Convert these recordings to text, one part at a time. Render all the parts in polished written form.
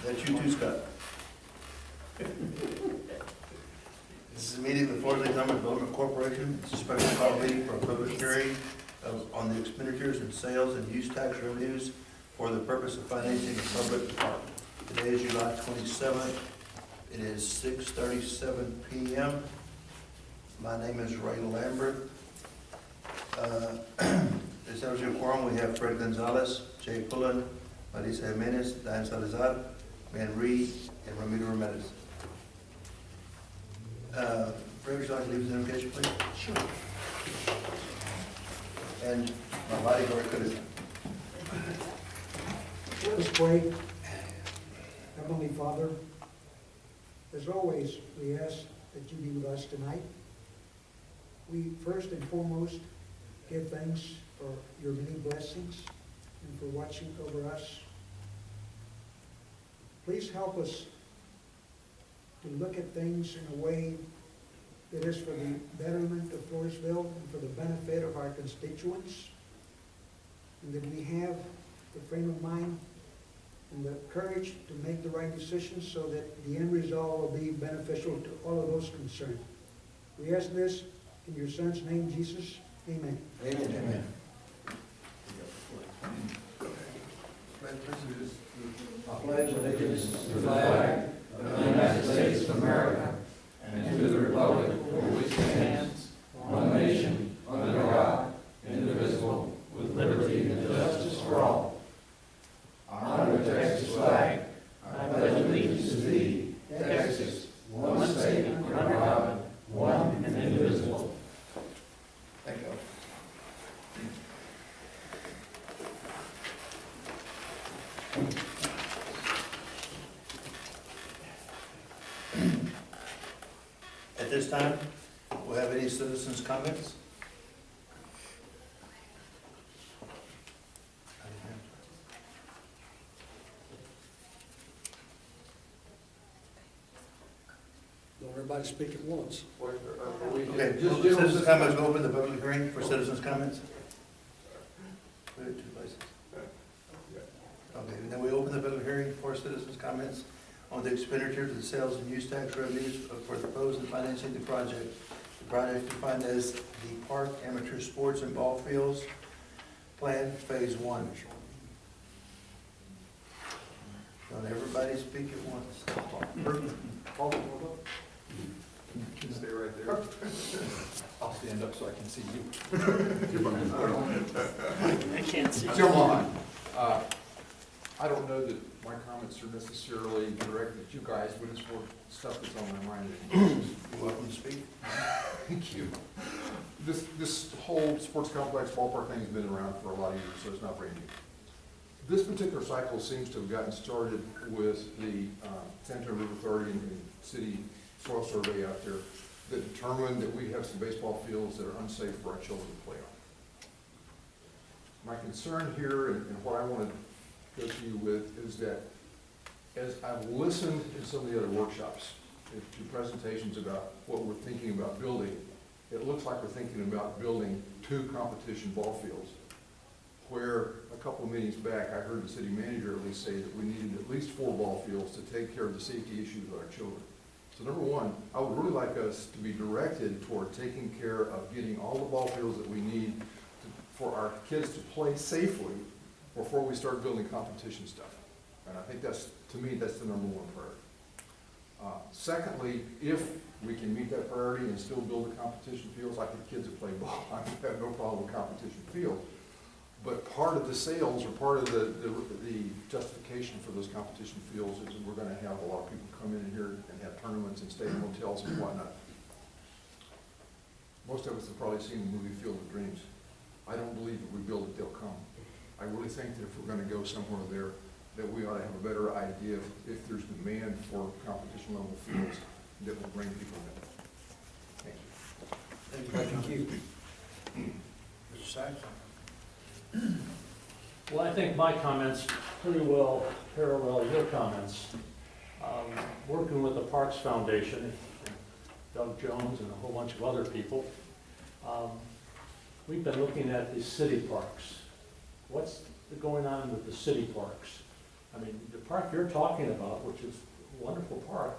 That's you too, Scott. This is a meeting of the Floresville Economic Development Corporation. It's a special call meeting for a public hearing on the expenditures and sales and use tax revenues for the purpose of financing a public park. Today is July 27th. It is 6:37 p.m. My name is Ray Lambert. This is your quorum. We have Fred Gonzalez, Jay Pullen, Marisa Jimenez, Diane Salazar, Man Reed, and Ramiro Ramirez. Fred, would you like to leave his invocation, please? Sure. And my bodyguard could have. Let us pray. Heavenly Father, as always, we ask that you be with us tonight. We first and foremost give thanks for your many blessings and for watching over us. Please help us to look at things in a way that is for the betterment of Floresville and for the benefit of our constituents, and that we have the frame of mind and the courage to make the right decisions so that the end result will be beneficial to all of those concerned. We ask this in your Son's name, Jesus. Amen. Amen. Amen. I pledge allegiance to the flag of the United States of America and to the republic for which it stands, one nation, under God, indivisible, with liberty and justice for all. I honor the Texas flag. I pledge allegiance to thee, Texas, one state, under God, one and indivisible. Thank you. At this time, we'll have any citizens' comments? Don't everybody speak at once. Okay, citizens' comments, we'll open the public hearing for citizens' comments. We have two places. Okay, and then we open the public hearing for citizens' comments on the expenditures of the sales and use tax revenues for the proposed and financing the project. The project defined as the Park Amateur Sports and Ball Fields Plan Phase 1. Don't everybody speak at once. Stay right there. I'll stand up so I can see you. I can't see. Come on. I don't know that my comments are necessarily directed at you guys, but it's for stuff that's on my mind. You're welcome to speak. Thank you. This whole sports complex ballpark thing has been around for a lot of years, so it's not brand new. This particular cycle seems to have gotten started with the San Antonio River Authority and city soil survey out there that determined that we have some baseball fields that are unsafe for our children to play on. My concern here and what I want to go to you with is that as I've listened to some of the other workshops, to presentations about what we're thinking about building, it looks like we're thinking about building 2 competition ball fields, where a couple of meetings back, I heard the city manager at least say that we needed at least 4 ball fields to take care of the safety issues with our children. So number one, I would really like us to be directed toward taking care of getting all the ball fields that we need for our kids to play safely before we start building competition stuff. And I think that's, to me, that's the number 1 priority. Secondly, if we can meet that priority and still build the competition fields, like the kids that play ball, I have no problem with competition field. But part of the sales or part of the justification for those competition fields is that we're going to have a lot of people come in here and have tournaments and stay in hotels and whatnot. Most of us have probably seen the movie Field of Dreams. I don't believe if we build it, they'll come. I really think that if we're going to go somewhere there, that we ought to have a better idea if there's demand for competition level fields that will bring people in. Thank you. Thank you. Mr. Sykes? Well, I think my comments pretty well parallel your comments. Working with the Parks Foundation, Doug Jones and a whole bunch of other people, we've been looking at the city parks. What's going on with the city parks? I mean, the park you're talking about, which is a wonderful park,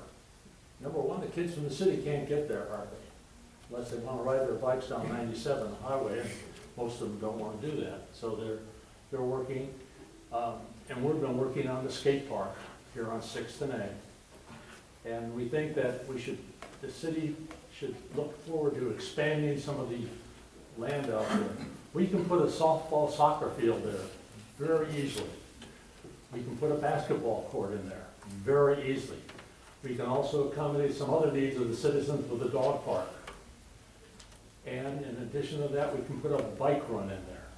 number one, the kids from the city can't get there hardly, unless they want to ride their bikes down 97, the highway, and most of them don't want to do that. So they're working, and we've been working on the skate park here on 6th and A. And we think that the city should look forward to expanding some of the land out there. We can put a softball soccer field there very easily. We can put a basketball court in there very easily. We can also accommodate some other needs of the citizens with a dog park. And in addition to that, we can put a bike run in there.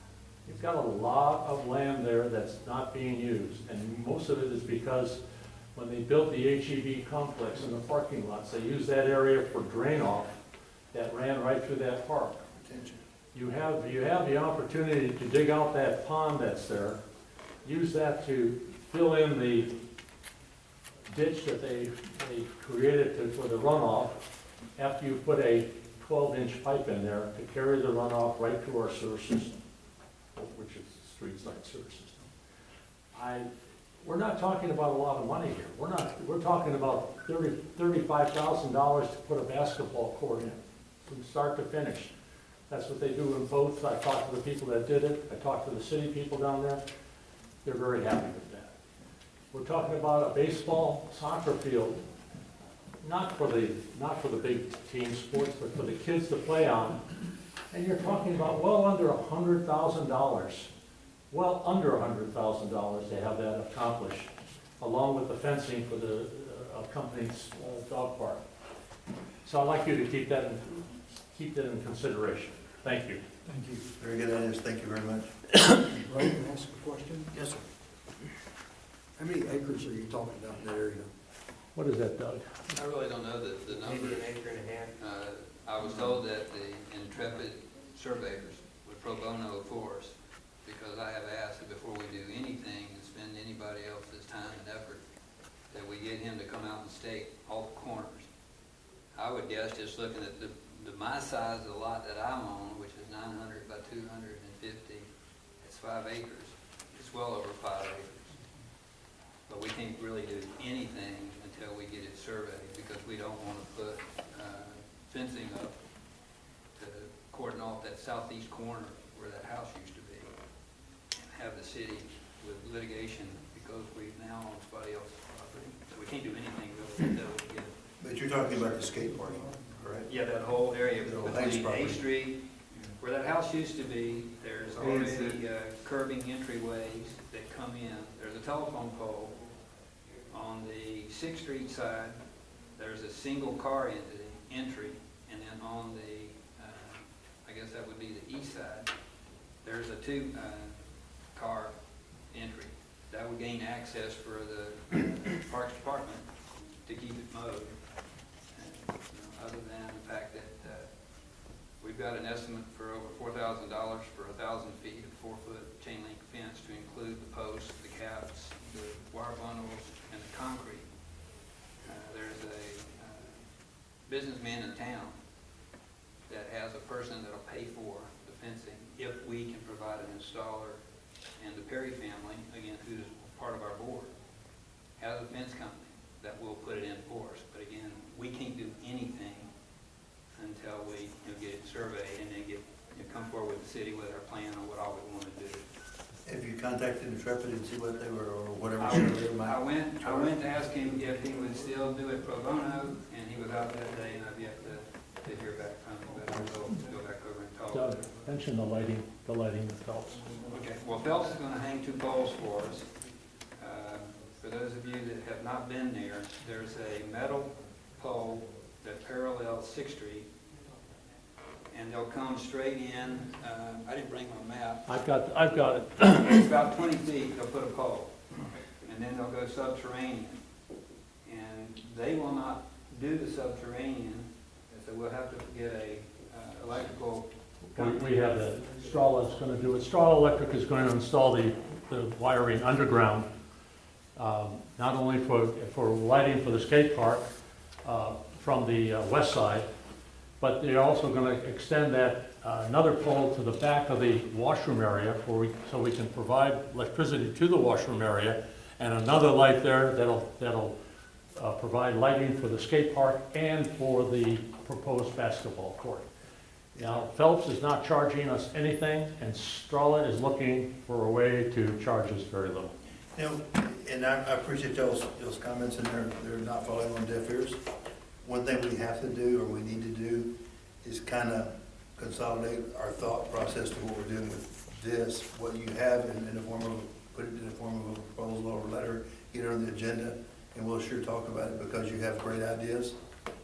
You've got a lot of land there that's not being used, and most of it is because when they built the HEB complex in the parking lots, they used that area for drain off that ran right through that park. You have the opportunity to dig out that pond that's there, use that to fill in the ditch that they created for the runoff after you put a 12-inch pipe in there to carry the runoff right to our sewer system, which is the street-side sewer system. We're not talking about a lot of money here. We're talking about $35,000 to put a basketball court in, from start to finish. That's what they do in both. I talked to the people that did it. I talked to the city people down there. They're very happy with that. We're talking about a baseball, soccer field, not for the big team sports, but for the kids to play on. And you're talking about well under $100,000. Well under $100,000 to have that accomplished, along with the fencing for the company's dog park. So I'd like you to keep that in consideration. Thank you. Thank you. Very good ideas, thank you very much. Ray, can I ask a question? Yes, sir. How many acres are you talking about in that area? What is that, Doug? I really don't know the number. Maybe an acre and a half. I was told that the intrepid surveyors would pro bono for us, because I have asked that before we do anything and spend anybody else's time and effort, that we get him to come out and stake all the corners. I would guess, just looking at my size of the lot that I'm on, which is 900 by 250, it's 5 acres. It's well over 5 acres. But we can't really do anything until we get it surveyed, because we don't want to put fencing up to cordon off that southeast corner where that house used to be, and have the city with litigation because we now own somebody else's property. So we can't do anything really until we get. But you're talking about the skate park, correct? Yeah, that whole area The whole between Heights property. A Street, where that house used to be, there's already curbing entryways that come in. There's a telephone pole. On the 6th Street side, there's a single car entry, and then on the, I guess that would be the east side, there's a 2-car entry. That would gain access for the Parks Department to keep it mowed. And, other than the fact that we've got an estimate for over $4,000 for 1,000 feet of 4-foot chain link fence to include the posts, the caps, the wire bundles, and the concrete. There's a businessman in town that has a person that'll pay for the fencing if we can provide an installer, and the Perry family, again, who's part of our board, has a fence company that will put it in for us. But again, we can't do anything until we get it surveyed and then come forward with the city with our plan on what all we want to do. Have you contacted Intrepid and see what they were, or whatever? I went to ask him if he would still do it pro bono, and he was out that day, and I've yet to hear back from him, but I will go back over and talk. Doug, mention the lighting with Phelps. Okay, well, Phelps is gonna hang 2 poles for us. For those of you that have not been there, there's a metal pole that parallels 6th Street, and they'll come straight in. I didn't bring my map. I've got it. It's about 20 feet, they'll put a pole, and then they'll go subterranean. And they will not do the subterranean, so we'll have to get a electrical company. We have the Straw that's going to do it. Straw Electric is going to install the wiring underground, not only for lighting for the skate park from the west side, but they're also going to extend that another pole to the back of the washroom area so we can provide electricity to the washroom area and another light there that'll provide lighting for the skate park and for the proposed basketball court. Now, Phelps is not charging us anything, and Strala is looking for a way to charge us very little. You know, and I appreciate y'all's comments, and they're not falling on deaf ears. One thing we have to do, or we need to do, is kind of consolidate our thought process to what we're doing with this, what you have in the form of, put it in the form of a proposal or a letter, get it on the agenda, and we'll sure talk about it, because you have great ideas,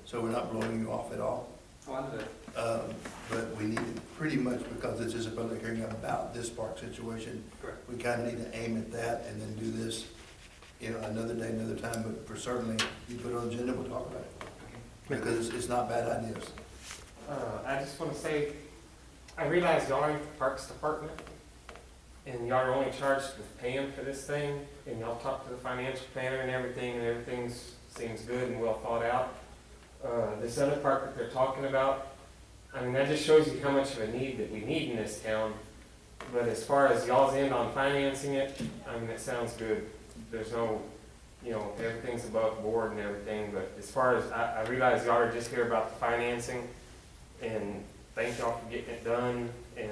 so we're not blowing you off at all. But we need to, pretty much, because this is a public hearing about this park situation, Correct. we kind of need to aim at that and then do this, you know, another day, another time, but for certainly, you put it on the agenda, we'll talk about it. Because it's not bad ideas. I just want to say, I realize y'all are in the Parks Department, and y'all are only charged with paying for this thing, and y'all talk to the financial planner and everything seems good and well thought out. This other park that they're talking about, I mean, that just shows you how much of a need that we need in this town. But as far as y'all's end on financing it, I mean, it sounds good. There's no, you know, everything's above board and everything, but as far as, I realize y'all are just here about the financing, and thank y'all for getting it done, and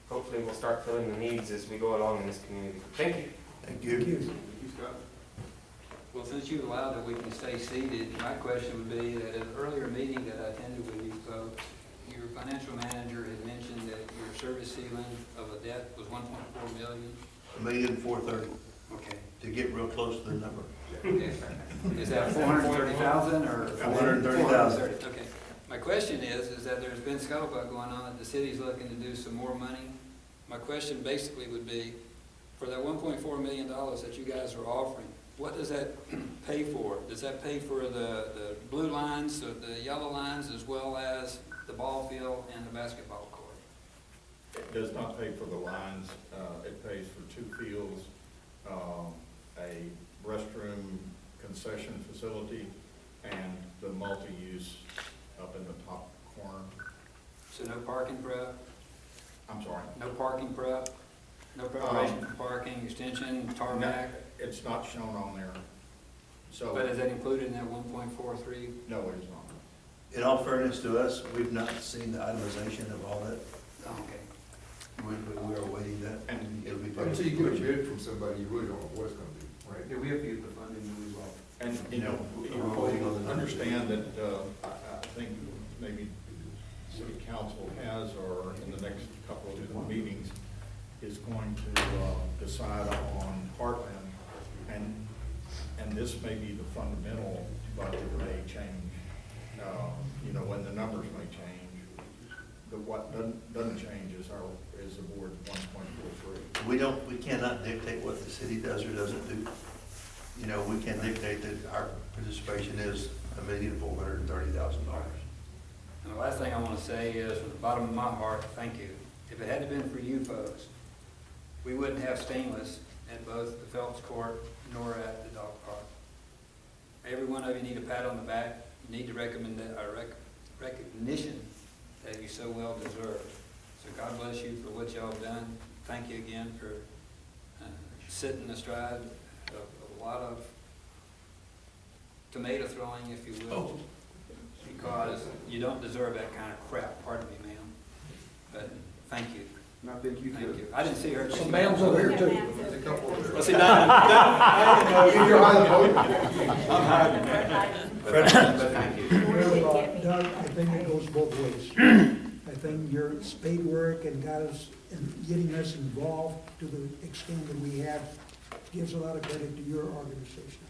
hopefully we'll start filling the needs as we go along in this community. Thank you. Thank you. Thank you. Thank you, Scott. Well, since you allowed that we can stay seated, my question would be that at an earlier meeting that I attended with you folks, your financial manager had mentioned that your service ceiling of a debt was 1.4 million. $1,430,000, Okay. to get real close to the number. Is that 430,000 or? 430,000. Okay. My question is that there's been scuttlebutt going on that the city's looking to do some more money. My question basically would be, for that $1.4 million that you guys are offering, what does that pay for? Does that pay for the blue lines, the yellow lines, as well as the ball field and the basketball court? It does not pay for the lines. It pays for 2 fields, a restroom concession facility, and the multi-use up in the top corner. So no parking prep, I'm sorry. no parking prep, no preparation for parking, extension, tarmac? It's not shown on there. So, But is that included in that 1.43? no, it is not. In all fairness to us, we've not seen the itemization of all that. Oh, okay. We are waiting that, and it'll be. Until you get a bid from somebody, you really don't know what it's gonna be, right? Yeah, we have to get the funding as well. And, you know, you understand that, I think maybe city council has, or in the next couple of meetings, is going to decide on Heartland, and this may be the fundamental budget may change. You know, when the numbers may change, but what doesn't change is the board's 1.43. We cannot dictate what the city does or doesn't do. You know, we can dictate that our participation is $1,430,000. And the last thing I want to say is, from the bottom of my heart, thank you. If it hadn't been for you folks, we wouldn't have stainless at both the Phelps Court nor at the dog park. Every one of you need a pat on the back. You need to recognition that you so well deserve. So God bless you for what y'all have done. Thank you again for sitting astride of a lot of tomato throwing, if you will, because you don't deserve that kind of crap. Pardon me, ma'am. But thank you. And I think you Thank did. you. I didn't see her. Some ma'ams over here too. There's a couple of them. Well, see, You're but thank you. Doug, I think it goes both ways. I think your spade work and got us, and getting us involved to the extent that we have gives a lot of credit to your organization.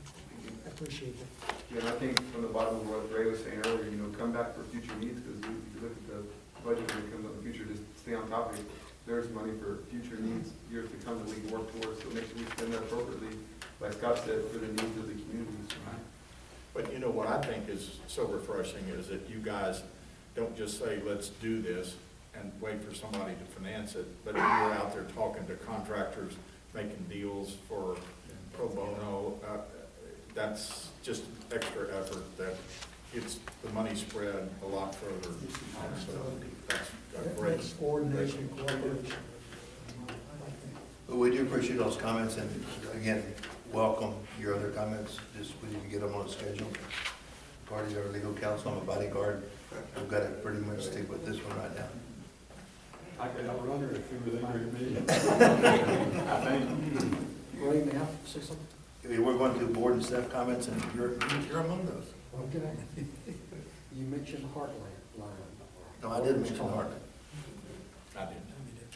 I appreciate that. Yeah, and I think from the bottom of what Ray was saying earlier, you know, come back for future needs, because if you look at the budget when it comes up in the future, just stay on top of it. There's money for future needs, years to come, that we can work towards, so make sure we spend that appropriately, like Scott said, for the needs of the community. But you know, what I think is so refreshing is that you guys don't just say, let's do this, and wait for somebody to finance it, but you're out there talking to contractors, making deals for pro bono. That's just extra effort that gets the money spread a lot further. So that's great. That's coordination, cooperation. But we do appreciate those comments, and again, welcome your other comments, just we need to get them on a schedule. Party our legal counsel, I'm a bodyguard, we've got to pretty much stick with this one right now. I could outrun her if you were angry at me. Ray, may I say something? We're going to board and staff comments, and you're among those. Okay. You mentioned Heartland line. No, I didn't mention Heartland. I didn't.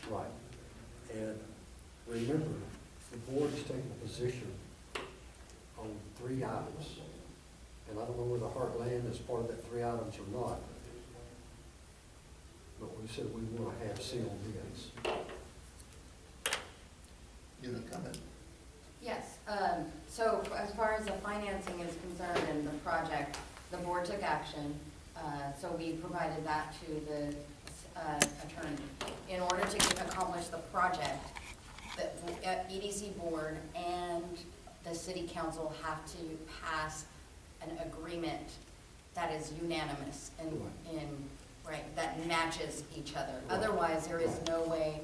Right. And remember, the board is taking a position on 3 items. And I don't know whether Heartland is part of that 3 items or not. But we said we want to have sealed bids. You have a comment? Yes, so as far as the financing is concerned and the project, the board took action. So we provided that to the attorney. In order to accomplish the project, the EDC board and the city council have to pass an agreement that is unanimous right, that matches each other. Right. Otherwise, there is no way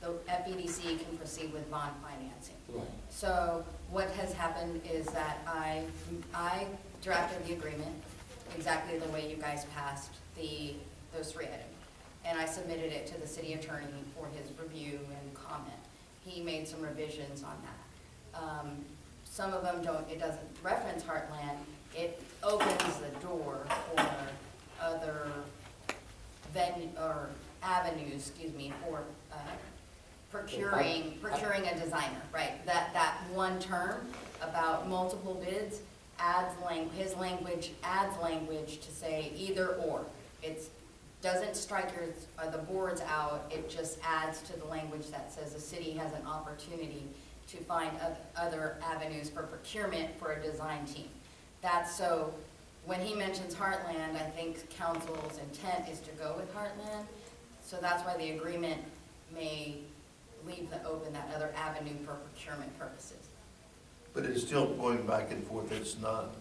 the FEDC can proceed with bond financing. Right. So what has happened is that I drafted the agreement exactly the way you guys passed those 3 items. And I submitted it to the city attorney for his review and comment. He made some revisions on that. Some of them it doesn't reference Heartland. It opens the door for other avenues, for procuring a designer, right? That one term about multiple bids his language adds language to say either or. It doesn't strike the boards out, it just adds to the language that says the city has an opportunity to find other avenues for procurement for a design team. That's so, when he mentions Heartland, I think council's intent is to go with Heartland. So that's why the agreement may leave open that other avenue for procurement purposes. But it's still going back and forth, it's not.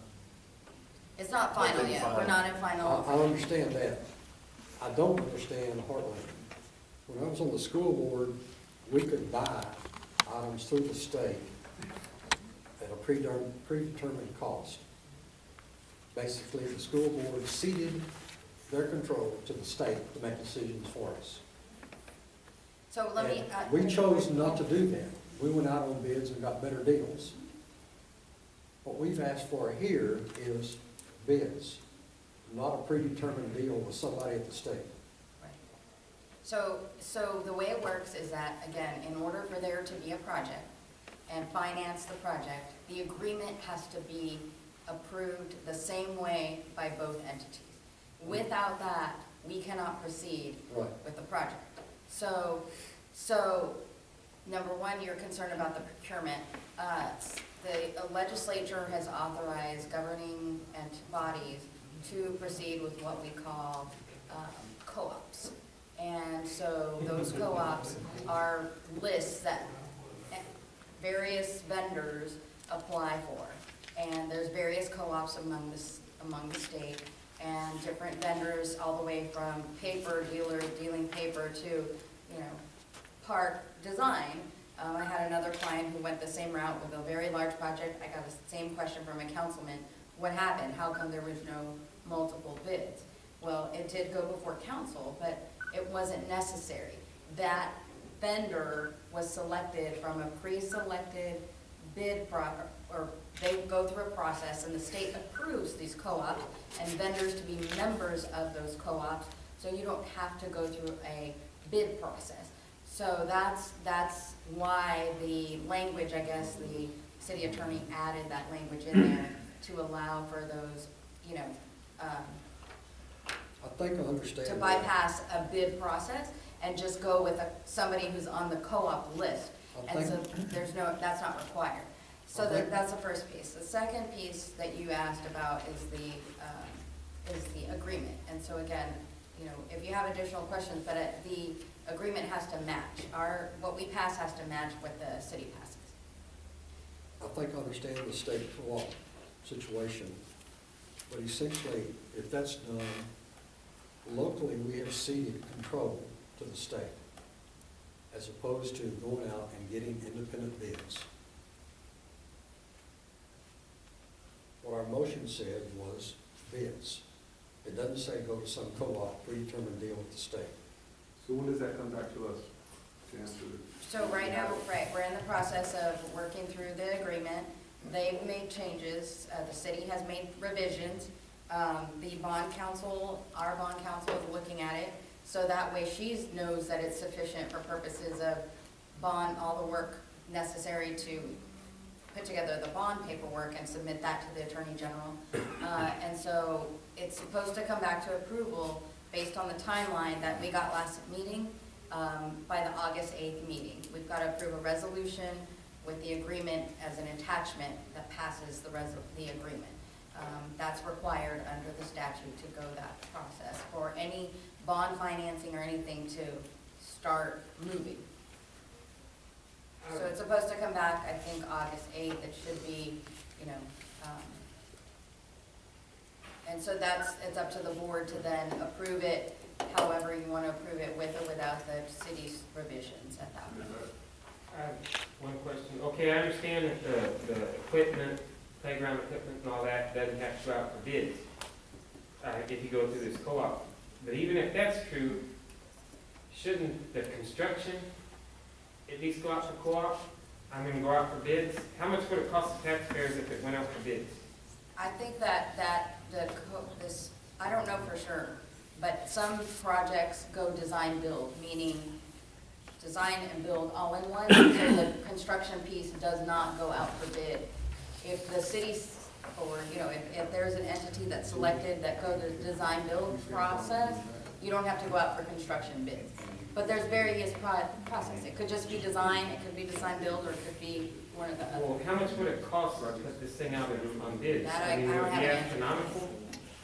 It's not final yet, we're not in final. I understand that. I don't understand Heartland. When I was on the school board, we could buy items through the state at a predetermined cost. Basically, the school board ceded their control to the state to make decisions for us. So let me. And we chose not to do that. We went out on bids and got better deals. What we've asked for here is bids, not a predetermined deal with somebody at the state. Right. So the way it works is that, again, in order for there to be a project and finance the project, the agreement has to be approved the same way by both entities. Without that, we cannot proceed with the project. So number one, you're concerned about the procurement. The legislature has authorized governing bodies to proceed with what we call co-ops. And so those co-ops are lists that various vendors apply for. And there's various co-ops among the state, and different vendors all the way from paper dealers dealing paper to, park design. I had another client who went the same route with a very large project. I got the same question from a councilman. What happened? How come there was no multiple bids? Well, it did go before council, but it wasn't necessary. That vendor was selected from a pre-selected bid or they go through a process, and the state approves these co-ops and vendors to be members of those co-ops, so you don't have to go through a bid process. So that's why the language, I guess, the city attorney added that language in there to allow for those, I think I understand. to bypass a bid process and just go with somebody who's on the co-op list. And so that's not required. So that's the first piece. The second piece that you asked about is the agreement. And so again, if you have additional questions, but the agreement has to match. What we pass has to match what the city passes. I think I understand the state co-op situation, but essentially, if that's done, locally, we have ceded control to the state, as opposed to going out and getting independent bids. motion said was bids. It doesn't say go to some co-op, predetermined deal with the state. So when does that come back to us to answer the? So right now, right, we're in the process of working through the agreement. They've made changes, the city has made revisions. The bond council, our bond council is looking at it, so that way she knows that it's sufficient for purposes of bond, all the work necessary to put together the bond paperwork and submit that to the Attorney General. And so it's supposed to come back to approval based on the timeline that we got last meeting, by the August 8th meeting. We've got to approve a resolution with the agreement as an attachment that passes the agreement. That's required under the statute to go that process for any bond financing or anything to start moving. So it's supposed to come back, I think, August 8th. It should be, and so it's up to the board to then approve it however you want to approve it, with or without the city's revisions at that point. I have one question. Okay, I understand that the equipment, playground equipment and all that doesn't have to go out for bids, if you go through this co-op. But even if that's true, shouldn't the construction at least go out for co-op? Go out for bids? How much would it cost the taxpayers if it went out for bids? I think that I don't know for sure, but some projects go design build, meaning design and build all in one, so the construction piece does not go out for bid. If the city's, or, if there's an entity that's selected that goes to the design build process, you don't have to go out for construction bids. But there's various processes. It could just be design, it could be design build, or it could be one of the other. Well, how much would it cost to put this thing out on bids? That I Would don't it have be an answer. astronomical?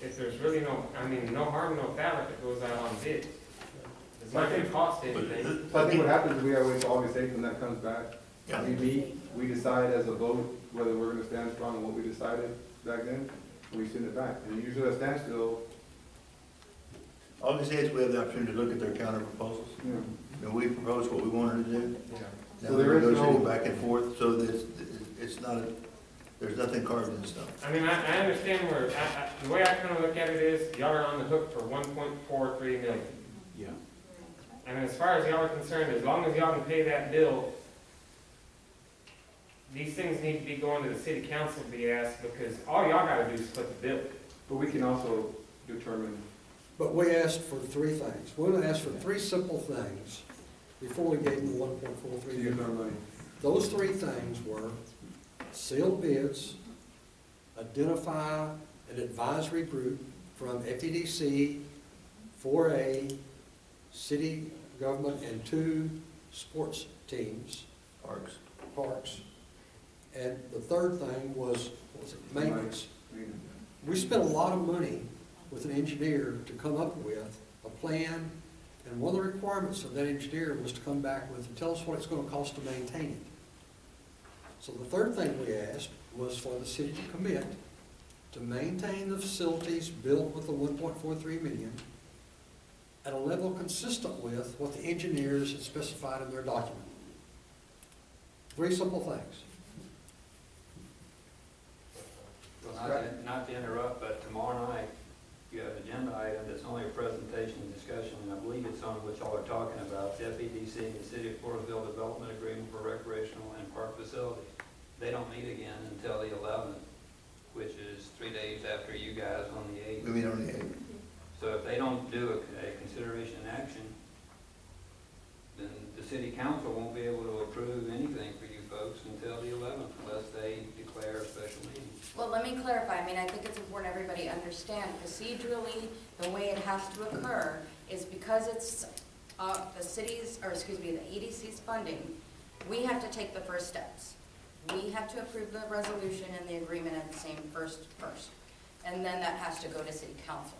If there's really no harm, no foul if it goes out on bids. It's not gonna cost anything. So I think what happens is we gotta wait till August 8th when that comes back. Yeah. We meet, we decide as a vote whether we're gonna stand strong on what we decided back then, and we send it back. And usually that standstill, August 8th, we have the opportunity to look at their counter proposals. And we proposed what we wanted to do. Now So we're there is negotiating no- back and forth, so that it's not, there's nothing carved in stone. I understand where, the way I kinda look at it is, y'all are on the hook for 1.43 million. Yeah. As far as y'all are concerned, as long as y'all can pay that bill, these things need to be going to the city council to be asked, because all y'all gotta do is split the bill. but we can also determine, But we asked for three things. We asked for three simple things before we gave them the 1.43 to use million. our money. Those three things were sealed bids, identify an advisory group from FEDC, 4A, city government, and 2 sports teams, parks. And the third thing was maintenance. We spent a lot of money with an engineer to come up with a plan, and one of the requirements of that engineer was to come back with and tell us what it's gonna cost to maintain it. So the third thing we asked was for the city to commit to maintain the facilities built with the 1.43 million at a level consistent with what the engineers had specified in their document. Three simple things. Not to interrupt, but tomorrow night, you have an agenda item that's only a presentation and discussion, and I believe it's on what y'all are talking about, the FEDC and the City of Floresville Development Agreement for Recreational and Park Facilities. They don't meet again until the 11th, which is 3 days after you guys on the 8th. We meet on the 8th. So if they don't do a consideration and action, then the city council won't be able to approve anything for you folks until the 11th, unless they declare a special meeting. Well, let me clarify. I think it's important everybody understand procedurally, the way it has to occur is because it's the city's, or excuse me, the EDC's funding, we have to take the first steps. We have to approve the resolution and the agreement at the same first. And then that has to go to city council.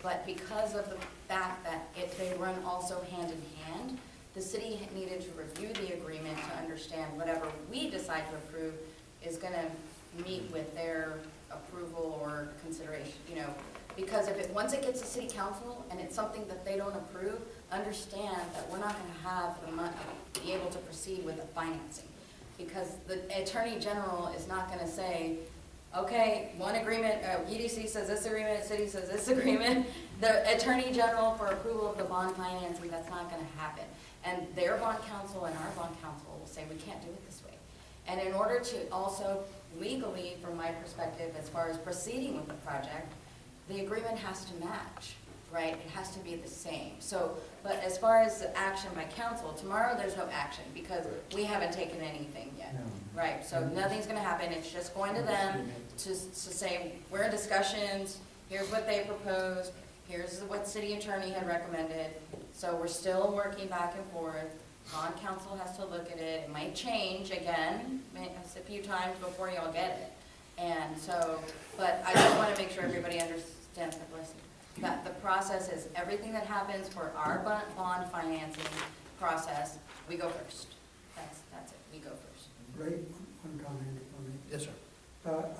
But because of the fact that they run also hand in hand, the city needed to review the agreement to understand whatever we decide to approve is gonna meet with their approval or consideration, because once it gets to city council and it's something that they don't approve, understand that we're not gonna have the money, be able to proceed with the financing. Because the Attorney General is not gonna say, okay, one agreement, EDC says this agreement, city says this agreement, the Attorney General for approval of the bond financing, that's not gonna happen. And their bond counsel and our bond counsel will say, we can't do it this way. And in order to also legally, from my perspective, as far as proceeding with the project, the agreement has to match, right? It has to be the same. So, but as far as the action by council, tomorrow there's no action because we haven't taken anything yet, No. right? So nothing's gonna happen, it's just going to them to say, we're in discussions, here's what they proposed, here's what city attorney had recommended. So we're still working back and forth. Bond council has to look at it. It might change again, a few times before y'all get it. And so, but I just want to make sure everybody understands that the process is everything that happens for our bond financing process, we go first. That's it, we go first. Ray, one comment on it. Yes, sir.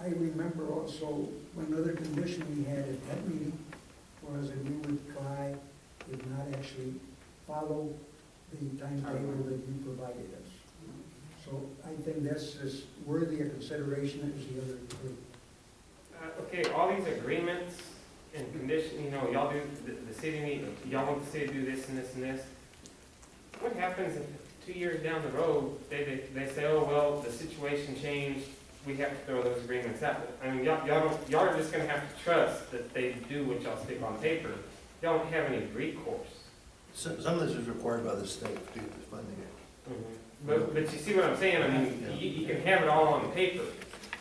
I remember also one other condition we had at that meeting was that we would try, if not actually follow the timetable that you provided us. So I think that's as worthy of consideration as the other group. Okay, all these agreements and condition, you know, y'all do, the city need, y'all want the city to do this and this and this. What happens if 2 years down the road, they say, oh, well, the situation changed, we have to throw those agreements out? I mean, y'all are just gonna have to trust that they do what y'all stick on paper. Y'all don't have any recourse. Some of this is required by the state to do the funding it. But you see what I'm saying? I mean, you can have it all on paper,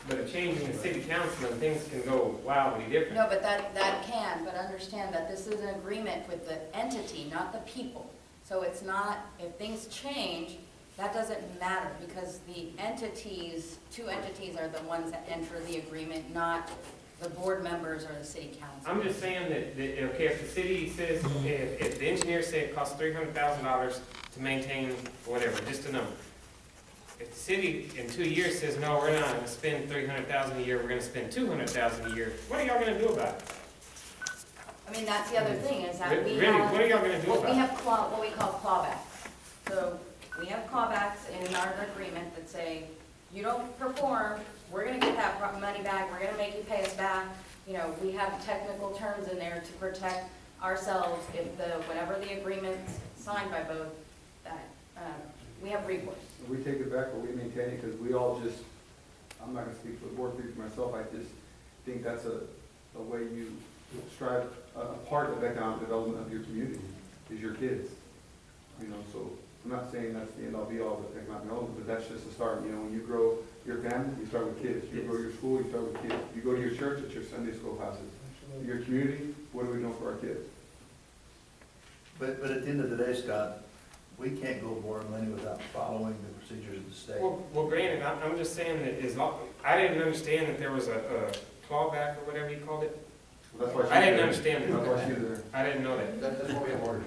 but a change in the city council and things can go wildly different. No, but that can, but understand that this is an agreement with the entity, not the people. So it's not, if things change, that doesn't matter because the entities, two entities are the ones that enter the agreement, not the board members or the city council. I'm just saying that okay, if the city says, if the engineers say it costs $300,000 to maintain whatever, just a number. If the city in 2 years says, no, we're not gonna spend $300,000 a year, we're gonna spend $200,000 a year, what are y'all gonna do about it? I mean, that's the other thing, is that we Really, have, what are y'all gonna do we about it? have what we call clawbacks. So we have clawbacks in our agreement that say, you don't perform, we're gonna get that money back, we're gonna make you pay us back. You know, we have technical terms in there to protect ourselves if whatever the agreement's signed by both, that, we have recourse. We take it back, but we maintain it, because we all just, I'm not gonna speak for the board, speak for myself, I just think that's a way you strive, a part of economic development of your community, is your kids. You know, so I'm not saying that's the end all be all of economic development, but that's just a start. You know, when you grow your family, you start with kids. You grow your school, you start with kids. You go to your church, it's your Sunday school classes. Your community, what are we doing for our kids? But at the end of the day, Scott, we can't go borrow money without following the procedures of the state. Well, granted, I'm just saying that I didn't understand that there was a clawback or whatever you called it. Well, that's why I didn't understand it. That's why she's there. I didn't know that. That's what we have ordered.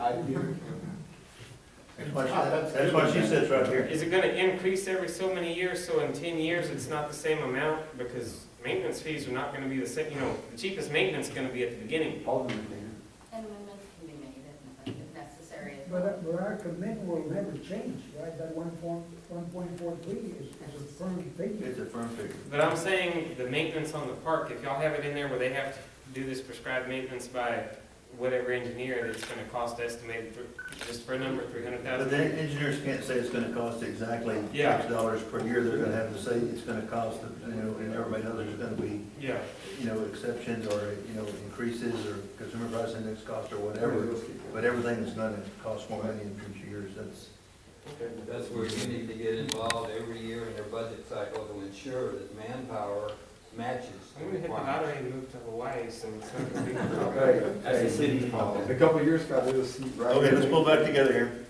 That's why she sits right here. Is it gonna increase every so many years, so in 10 years it's not the same amount? Because maintenance fees are not gonna be the same, you know, the cheapest maintenance is gonna be at the beginning. All of them. And amendments can be made if necessary as well. But our commitment will never change, right? That 1.43 is a firm figure. It's a firm figure. But I'm saying the maintenance on the park, if y'all have it in there where they have to do this prescribed maintenance by whatever engineer, that's gonna cost estimated for, just for a number, But $300,000. the engineers can't say it's gonna cost exactly Yeah. $X per year. They're gonna have to say it's gonna cost, you know, and everybody knows there's gonna be, Yeah. you know, exceptions or, you know, increases or consumer price index cost or whatever. But everything is gonna cost more money in future years. That's where you need to get involved every year in their budget cycle to ensure that manpower matches. I'm gonna hit the lottery and move to Hawaii, so it's not gonna be. Okay. That's the city's fault. In a couple of years, Scott, there's a seat right Okay, here. let's pull back together here.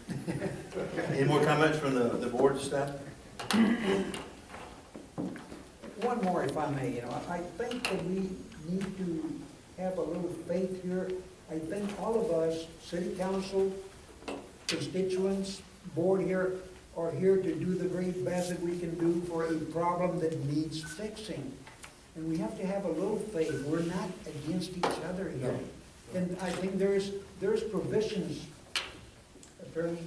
Any more comments from the board staff? One more, if I may, I think that we need to have a little faith here. I think all of us, city council, constituents, board here, are here to do the very best that we can do for a problem that needs fixing. And we have to have a little faith. We're not against each other here. And I think there's provisions, Attorney,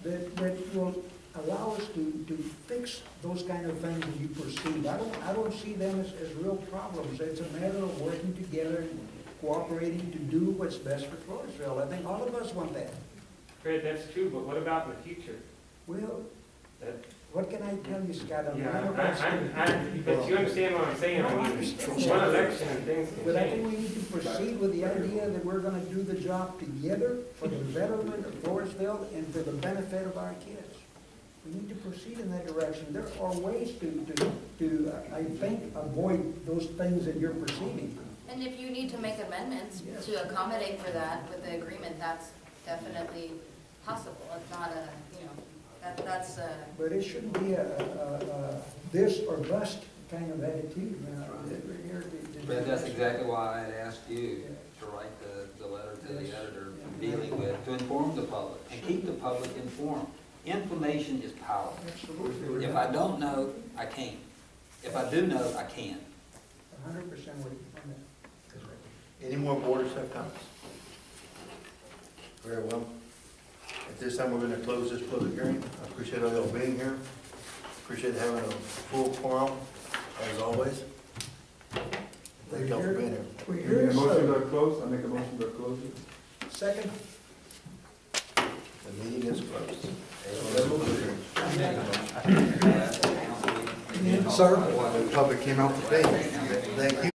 that will allow us to fix those kind of things as you proceed. I don't see them as real problems. It's a matter of working together and cooperating to do what's best for Floresville. I think all of us want that. Fred, that's true, but what about in the future? Well, That- what can I tell you, Scott? I'm Yeah, not about but you understand what I'm saying, I mean, one election and things can But I change. think we need to proceed with the idea that we're gonna do the job together for the betterment of Floresville and for the benefit of our kids. We need to proceed in that direction. There are ways to I think, avoid those things that you're perceiving. And if you need to make amendments Yes. to accommodate for that with the agreement, that's definitely possible. It's not a, you know, that's a, But it shouldn't be a this or bust kind of attitude, you know. We're here to- But that's exactly why I asked you to write the letter to the editor dealing with, to inform the public and keep the public informed. Information is power. Absolutely. If I don't know, I can't. If I do know, I can. 100% with you on that. Any more board or staff comments? Very well. At this time, we're gonna close this public hearing. I appreciate all y'all being here. Appreciate having a full quorum, as always. Thank y'all for being here. We're Make here a motion to to close, I make a motion to close it. second. The meeting is closed. Sir? The public came out today. Thank you.